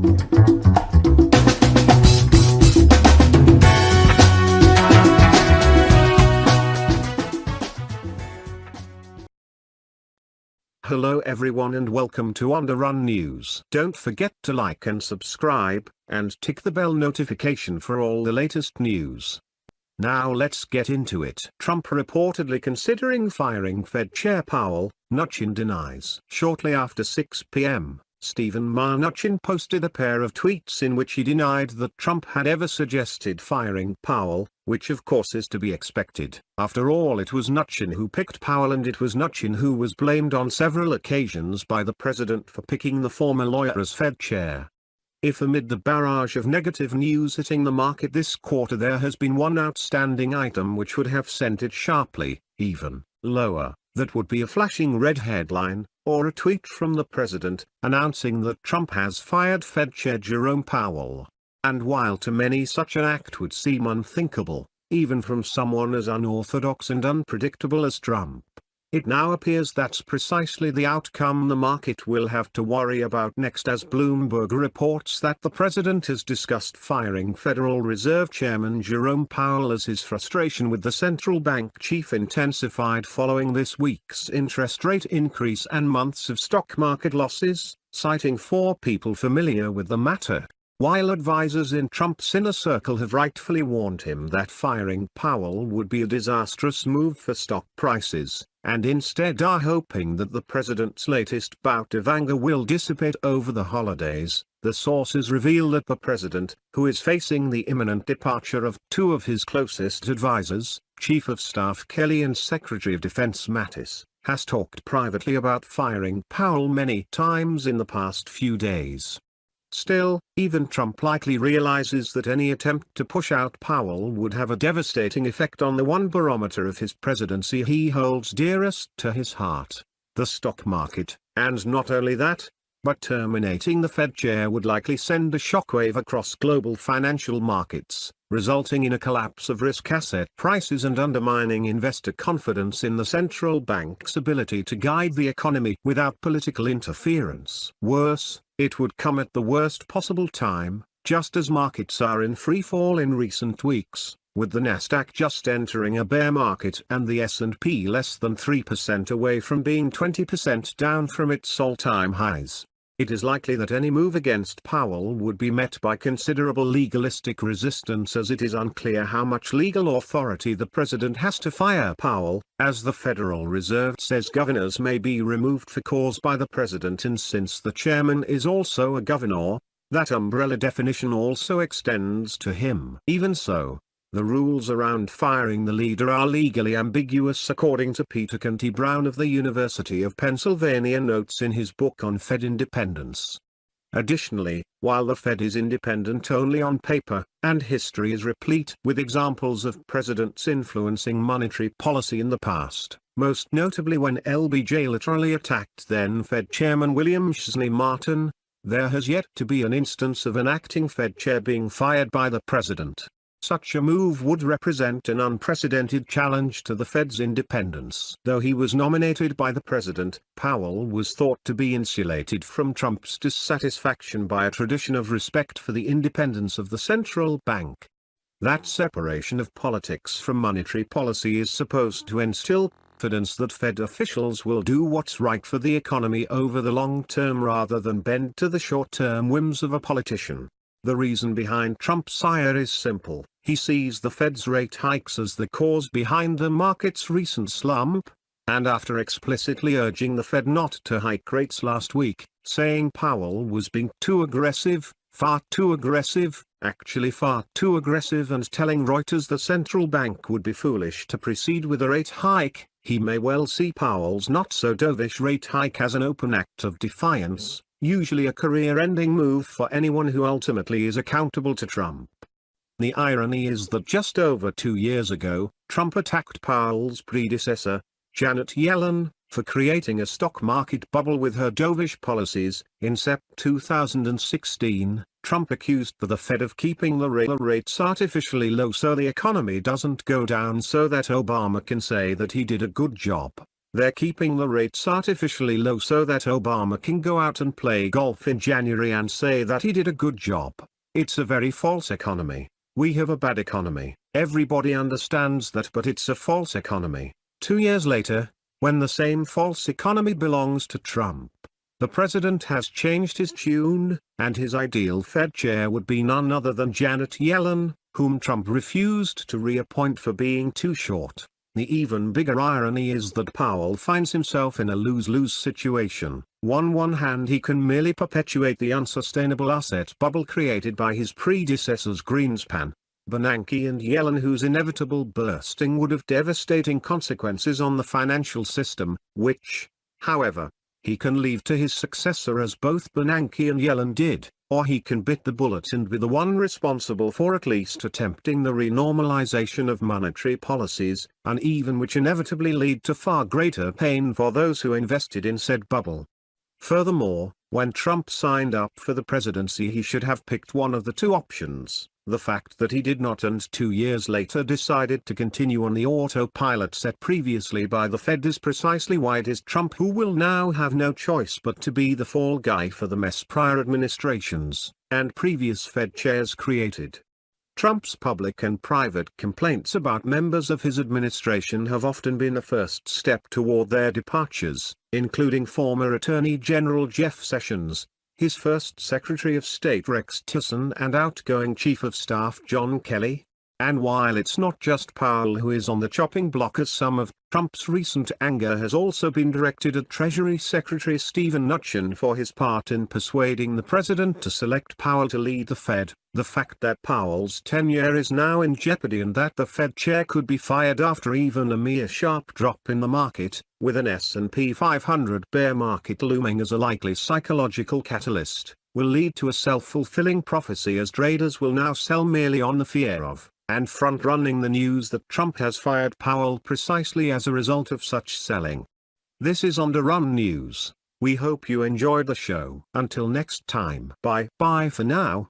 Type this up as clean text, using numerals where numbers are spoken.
Hello everyone and welcome to On the Run News. Don't forget to like and subscribe, and tick the bell notification for all the latest news. Now let's get into it. Trump reportedly considering firing Fed Chair Powell, Mnuchin denies. Shortly after 6 p.m., Stephen Mnuchin posted a pair of tweets in which he denied that Trump had ever suggested firing Powell, which of course is to be expected. After all, it was Mnuchin who picked Powell, and it was Mnuchin who was blamed on several occasions by the president for picking the former lawyer as Fed chair. If amid the barrage of negative news hitting the market this quarter there has been one outstanding item which would have sent it sharply, even lower, that would be a flashing red headline, or a tweet from the president, announcing that Trump has fired Fed Chair Jerome Powell. And while to many such an act would seem unthinkable, even from someone as unorthodox and unpredictable as Trump, it now appears that's precisely the outcome the market will have to worry about next, as Bloomberg reports that the president has discussed firing Federal Reserve Chairman Jerome Powell as his frustration with the central bank chief intensified following this week's interest rate increase and months of stock market losses, citing four people familiar with the matter. While advisors in Trump's inner circle have rightfully warned him that firing Powell would be a disastrous move for stock prices, and instead are hoping that the president's latest bout of anger will dissipate over the holidays, the sources reveal that the president, who is facing the imminent departure of two of his closest advisors, Chief of Staff Kelly and Secretary of Defense Mattis, has talked privately about firing Powell many times in the past few days. Still, even Trump likely realizes that any attempt to push out Powell would have a devastating effect on the one barometer of his presidency he holds dearest to his heart, the stock market, and not only that, but terminating the Fed chair would likely send a shockwave across global financial markets, resulting in a collapse of risk asset prices and undermining investor confidence in the central bank's ability to guide the economy without political interference. Worse, it would come at the worst possible time, just as markets are in free fall in recent weeks, with the Nasdaq just entering a bear market and the S&P less than 3% away from being 20% down from its all-time highs. It is likely that any move against Powell would be met by considerable legalistic resistance, as it is unclear how much legal authority the president has to fire Powell, as the Federal Reserve says governors may be removed for cause by the president, and since the chairman is also a governor, that umbrella definition also extends to him. Even so, the rules around firing the leader are legally ambiguous, according to Peter Canty Brown of the University of Pennsylvania notes in his book on Fed independence. Additionally, while the Fed is independent only on paper, and history is replete with examples of presidents influencing monetary policy in the past, most notably when LBJ literally attacked then Fed Chairman William Schley Martin, there has yet to be an instance of an acting Fed chair being fired by the president. Such a move would represent an unprecedented challenge to the Fed's independence. Though he was nominated by the president, Powell was thought to be insulated from Trump's dissatisfaction by a tradition of respect for the independence of the central bank. That separation of politics from monetary policy is supposed to instill confidence that Fed officials will do what's right for the economy over the long term rather than bend to the short-term whims of a politician. The reason behind Trump's ire is simple. He sees the Fed's rate hikes as the cause behind the market's recent slump, and after explicitly urging the Fed not to hike rates last week, saying Powell was being too aggressive, actually far too aggressive, and telling Reuters the central bank would be foolish to proceed with a rate hike, he may well see Powell's not-so-dovish rate hike as an open act of defiance, usually a career-ending move for anyone who ultimately is accountable to Trump. The irony is that just over 2 years ago, Trump attacked Powell's predecessor, Janet Yellen, for creating a stock market bubble with her dovish policies. In September 2016, Trump accused the Fed of keeping the real rates artificially low so the economy doesn't go down, so that Obama can say that he did a good job. They're keeping the rates artificially low so that Obama can go out and play golf in January and say that he did a good job. It's a very false economy. We have a bad economy. Everybody understands that, but it's a false economy. 2 years later, when the same false economy belongs to Trump, the president has changed his tune, and his ideal Fed chair would be none other than Janet Yellen, whom Trump refused to reappoint for being too short. The even bigger irony is that Powell finds himself in a lose-lose situation. On one hand, he can merely perpetuate the unsustainable asset bubble created by his predecessors Greenspan, Bernanke and Yellen, whose inevitable bursting would have devastating consequences on the financial system, which, however, he can leave to his successor as both Bernanke and Yellen did, or he can bite the bullet and be the one responsible for at least attempting the renormalization of monetary policies, and even which inevitably lead to far greater pain for those who invested in said bubble. Furthermore, when Trump signed up for the presidency, he should have picked one of the two options. The fact that he did not and 2 years later decided to continue on the autopilot set previously by the Fed is precisely why it is Trump who will now have no choice but to be the fall guy for the mess prior administrations and previous Fed chairs created. Trump's public and private complaints about members of his administration have often been a first step toward their departures, including former Attorney General Jeff Sessions, his first Secretary of State Rex Tillerson and outgoing Chief of Staff John Kelly. And while it's not just Powell who is on the chopping block, as some of Trump's recent anger has also been directed at Treasury Secretary Steven Mnuchin for his part in persuading the president to select Powell to lead the Fed, the fact that Powell's tenure is now in jeopardy and that the Fed chair could be fired after even a mere sharp drop in the market, with an S&P 500 bear market looming as a likely psychological catalyst, will lead to a self-fulfilling prophecy, as traders will now sell merely on the fear of, and front-running the news that Trump has fired Powell precisely as a result of such selling. This is On The Run News. We hope you enjoyed the show. Until next time. Bye for now.